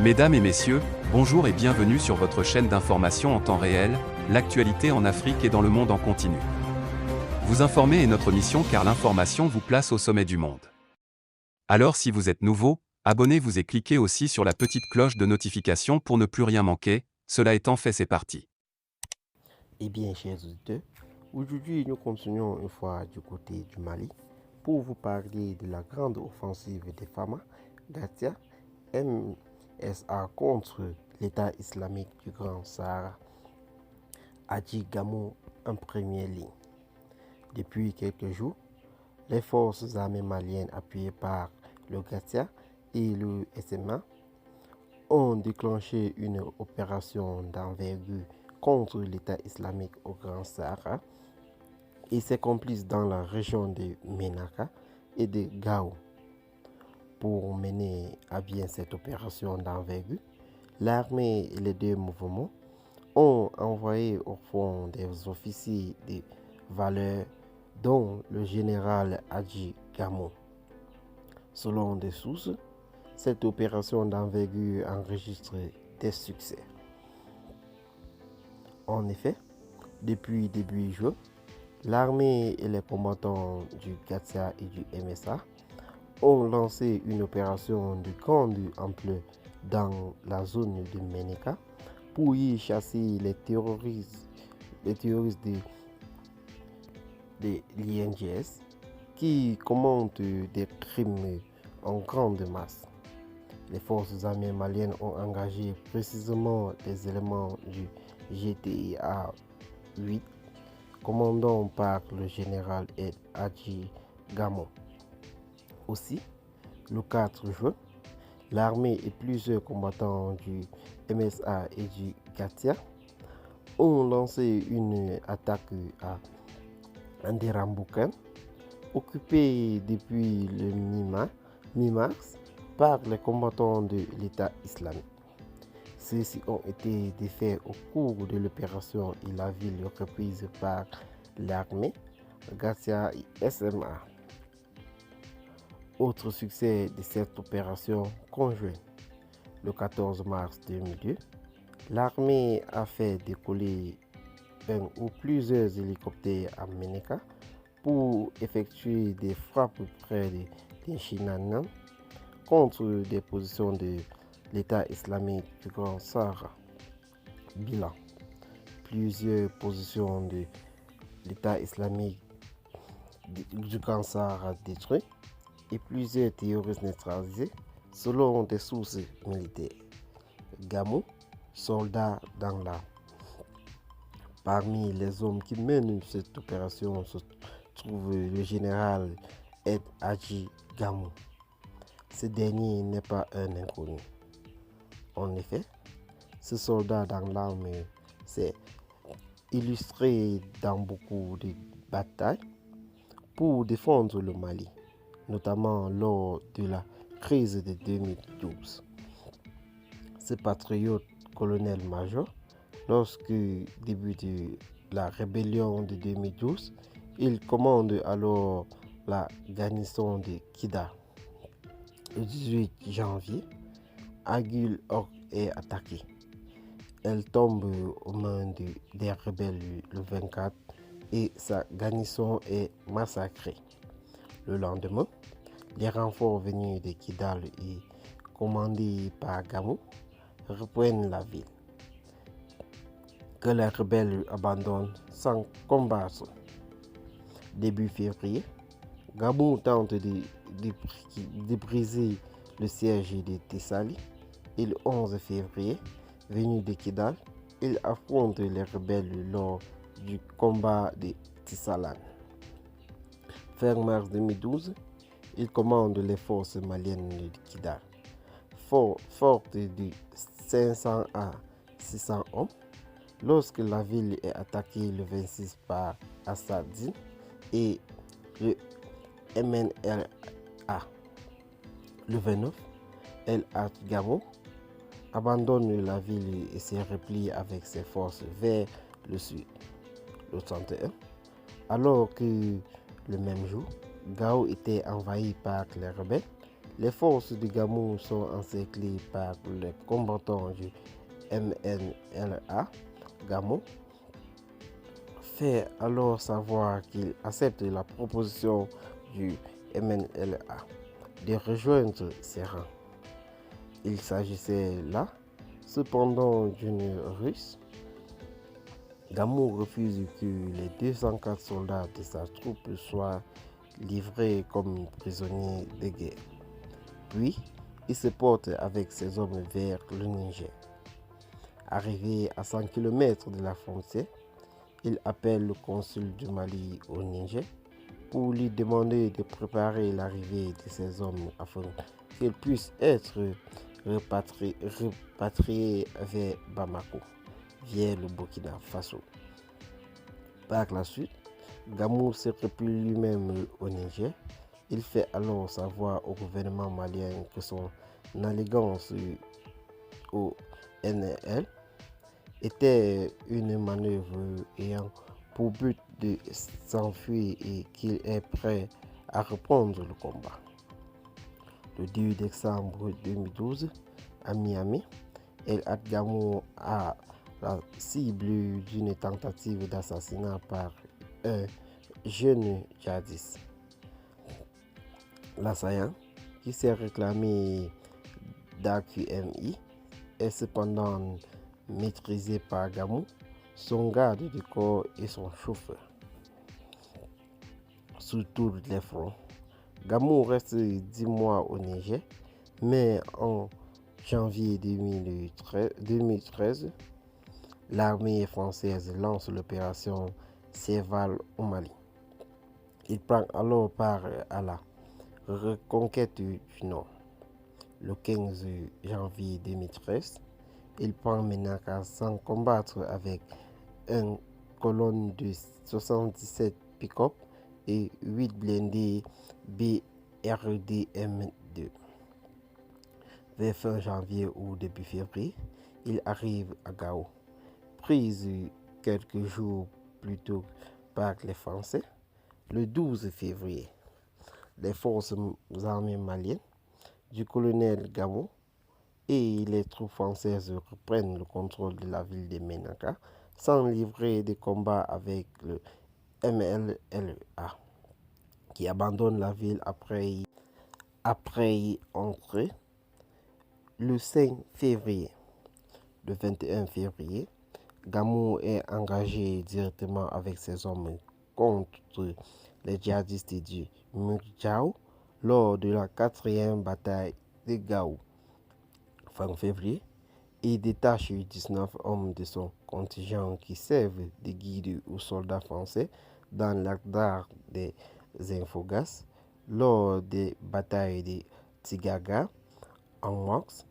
Mesdames et messieurs, bonjour et bienvenue sur votre chaîne d'information en temps réel, l'actualité en Afrique et dans le monde en continu. Vous informer est notre mission car l'information vous place au sommet du monde. Alors si vous êtes nouveau, abonnez-vous et cliquez aussi sur la petite cloche de notification pour ne plus rien manquer, cela étant fait c'est parti. Eh bien, chers auditeurs, aujourd'hui nous continuons une fois du côté du Mali pour vous parler de la grande offensive des FAMA, Gatia, MSA contre l'État islamique du Grand Sahara, Adji Gamou en première ligne. Depuis quelques jours, les forces armées maliennes appuyées par le Gatia et le SMA ont déclenché une opération d'envergure contre l'État islamique au Grand Sahara et ses complices dans la région de Ménaka et de Gao. Pour mener à bien cette opération d'envergure, l'armée et les deux mouvements ont envoyé au front des officiers de valeur dont le général Adji Gamou. Selon des sources, cette opération d'envergure enregistre des succès. En effet, depuis début juin, l'armée et les combattants du Gatia et du MSA ont lancé une opération de grande ampleur dans la zone de Ménéka pour y chasser les terroristes de l'INGS qui commandent des crimes en grande masse. Les forces armées maliennes ont engagé précisément les éléments du GTA 8, commandant par le général Adji Gamou. Aussi, le 4 juin, l'armée et plusieurs combattants du MSA et du Gatia ont lancé une attaque à Anderamboukan, occupée depuis le mi-mars par les combattants de l'État islamique. Ceux-ci ont été défaits au cours de l'opération et la ville reprise par l'armée, Gatia et SMA. Autre succès de cette opération conjointe. Le 14 mars 2002, l'armée a fait décoller un ou plusieurs hélicoptères à Ménéka pour effectuer des frappes près de Tinchinanam contre des positions de l'État islamique du Grand Sahara. Bilan. Plusieurs positions de l'État islamique du Grand Sahara détruites et plusieurs terroristes neutralisés selon des sources militaires. Gamou, soldat dans l'arme. Parmi les hommes qui mènent cette opération se trouve le général Adji Gamou. Ce dernier n'est pas un inconnu. En effet, ce soldat dans l'armée s'est illustré dans beaucoup de batailles pour défendre le Mali, notamment lors de la crise de 2012. Ce patriote colonel-major, lorsque débute la rébellion de 2012, il commande alors la garnison de Kidal. Le 18 janvier, Agul est attaquée. Elle tombe aux mains des rebelles le 24 et sa garnison est massacrée. Le lendemain, les renforts venus de Kidal et commandés par Gamou reprennent la ville, que les rebelles abandonnent sans combattre. Début février, Gamou tente de briser le siège de Tessali et le 11 février, venu de Kidal, il affronte les rebelles lors du combat de Tissalan. Fin mars 2012, il commande les forces maliennes de Kidal. Forte de 500 à 600 hommes, lorsque la ville est attaquée le 26 par Assadine et le MNLA. Le 29, El Hadj Gamou abandonne la ville et se replie avec ses forces vers le sud. Le 31, alors que le même jour, Gao était envahi par les rebelles, Les forces de Gamou sont encerclées par les combattants du MNLA. Gamou fait alors savoir qu'il accepte la proposition du MNLA de rejoindre ses rangs. Il s'agissait là, cependant, d'une ruse. Gamou refuse que les 204 soldats de sa troupe soient livrés comme prisonniers de guerre. Puis, il se porte avec ses hommes vers le Niger. Arrivé à 100 km de la frontière, il appelle le consul du Mali au Niger pour lui demander de préparer l'arrivée de ses hommes afin qu'ils puissent être repatriés vers Bamako via le Burkina Faso. Par la suite, Gamou se replie lui-même au Niger. Il fait alors savoir au gouvernement malien que son allégeance au NL était une manœuvre ayant pour but de s'enfuir et qu'il est prêt à reprendre le combat. Le 2 décembre 2012, à Miami, El Hadj Gamou a la cible d'une tentative d'assassinat par un jeune djihadiste. L'assaillant, qui s'est réclamé d'AQMI, est cependant maîtrisé par Gamou, son garde du corps et son chauffeur. Sous tous les fronts, Gamou reste 10 mois au Niger, mais en janvier 2013, l'armée française lance l'opération Serval au Mali. Il prend alors part à la reconquête du Nord. Le 15 janvier 2013, il prend Ménaka sans combattre avec une colonne de 77 pick-up et 8 blindés BRDM-2. Vers fin janvier ou début février, il arrive à Gao. Prise quelques jours plus tôt par les Français, le 12 février, les forces armées maliennes du colonel Gamou et les troupes françaises reprennent le contrôle de la ville de Ménaka sans livrer de combat avec le MLLA, qui abandonne la ville après y entrer le 5 février. Le 21 février, Gamou est engagé directement avec ses hommes contre les djihadistes du Mukjao lors de la 4e bataille de Gao. Fin février, il détache 19 hommes de son contingent qui servent de guide aux soldats français dans l'Agdar des Infogas lors des batailles de Tigaga. En mars,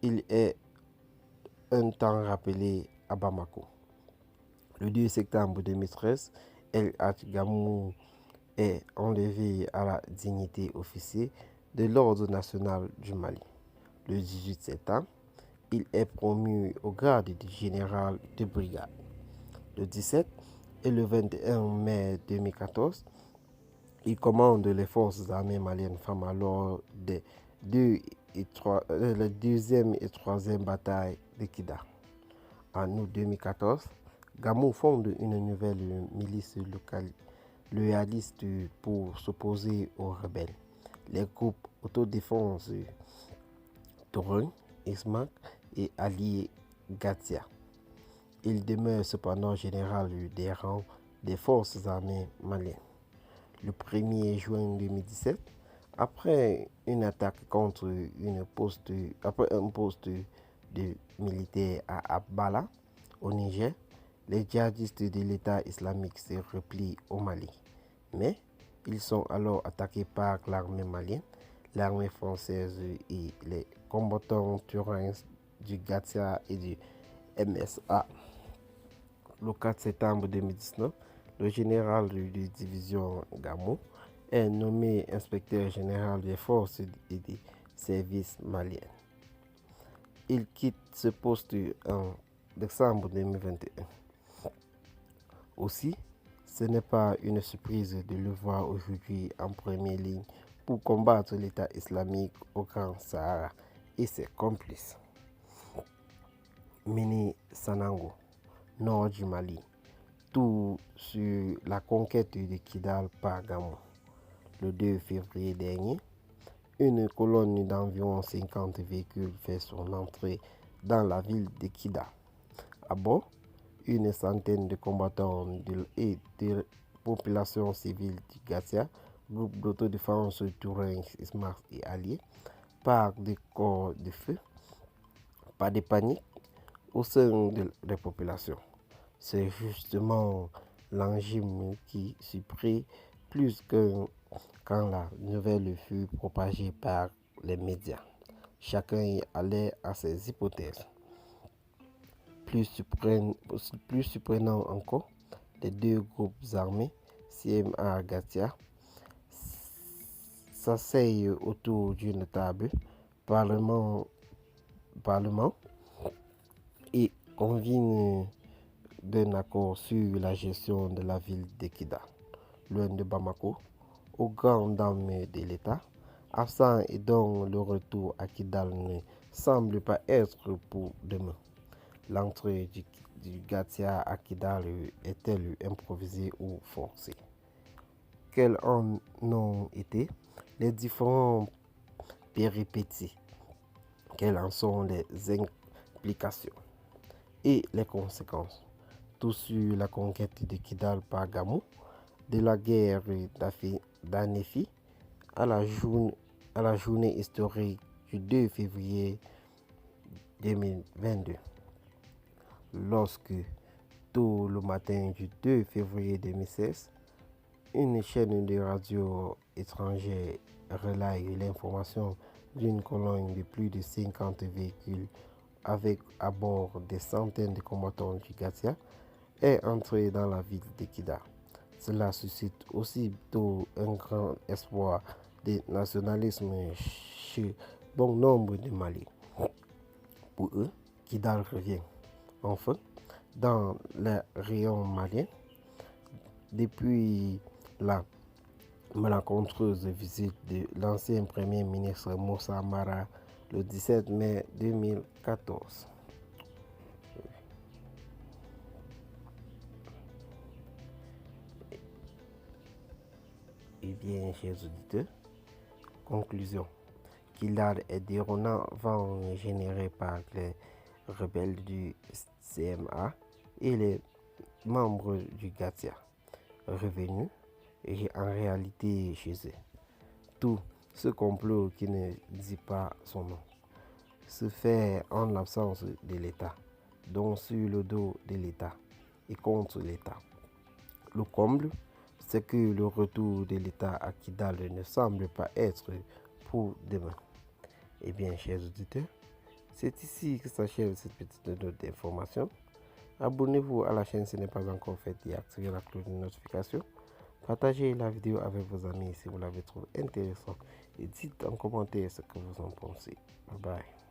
il est un temps rappelé à Bamako. Le 2 septembre 2013, El Hadj Gamou est enlevé à la dignité officier de l'Ordre national du Mali. Le 18 septembre, il est promu au grade de général de brigade. Le 17 et le 21 mai 2014, il commande les forces armées maliennes femmes lors des la deuxième et troisième bataille de Kida. En août 2014, Gamou fonde une nouvelle milice loyaliste pour s'opposer aux rebelles. Les groupes autodéfense Torun, Ismak et Ali Gatia. Il demeure cependant général des rangs des forces armées maliennes. Le 1er juin 2017, après une attaque contre un poste de militaires à Abala, au Niger, les djihadistes de l'État islamique se replient au Mali. Mais ils sont alors attaqués par l'armée malienne, l'armée française et les combattants turins du Gatia et du MSA. Le 4 septembre 2019, le général de division Gamou est nommé inspecteur général des forces et des services maliens. Il quitte ce poste en décembre 2021. Aussi, ce n'est pas une surprise de le voir aujourd'hui en première ligne pour combattre l'État islamique au Grand Sahara et ses complices. Mini Sanango, nord du Mali, tout sur la conquête de Kidal par Gamou. Le 2 février dernier, une colonne d'environ 50 véhicules fait son entrée dans la ville de Kidal. À bord, une centaine de combattants et de population civile du Gatsia, groupe d'autodéfense Tourin, Smart et alliés, par des corps de feu, pas de panique au sein des populations. C'est justement l'engin qui surprit plus que quand la nouvelle fut propagée par les médias. Chacun allait à ses hypothèses. Plus surprenant encore, les deux groupes armés, CMA Gatia, s'asseyent autour d'une table parlement et conviennent d'un accord sur la gestion de la ville de Kida, loin de Bamako, aux grandes dames de l'État, absent et dont le retour à Kidal ne semble pas être pour demain. L'entrée du Gatia à Kidal est-elle improvisée ou forcée? Quelles en ont été les différentes péripéties? Quelles en sont les implications et les conséquences? Tout sur la conquête de Kidal par Gamou, de la guerre d'Anéfi à la journée historique du 2 février 2022. Lorsque, tôt le matin du 2 février 2016, une chaîne de radio étrangère relaye l'information d'une colonne de plus de 50 véhicules avec à bord des centaines de combattants du Gatia est entrée dans la ville de Kida. Cela suscite aussitôt un grand espoir de nationalisme chez bon nombre de Maliens. Pour eux, Kidal revient enfin dans les rayons maliens depuis la malencontreuse visite de l'ancien premier ministre Moussa Mara le 17 mai 2014. Eh bien, chers auditeurs, conclusion. Kidal est déroulant vent généré par les rebelles du CMA et les membres du Gatia, revenus et en réalité chez eux. Tout ce complot qui ne dit pas son nom se fait en l'absence de l'État, donc sur le dos de l'État et contre l'État. Le comble, c'est que le retour de l'État à Kidal ne semble pas être pour demain. Eh bien, chers auditeurs, c'est ici que s'achève cette petite note d'information. Abonnez-vous à la chaîne si ce n'est pas encore fait et activez la cloche de notification. Partagez la vidéo avec vos amis si vous l'avez trouvé intéressant et dites en commentaire ce que vous en pensez. Bye bye.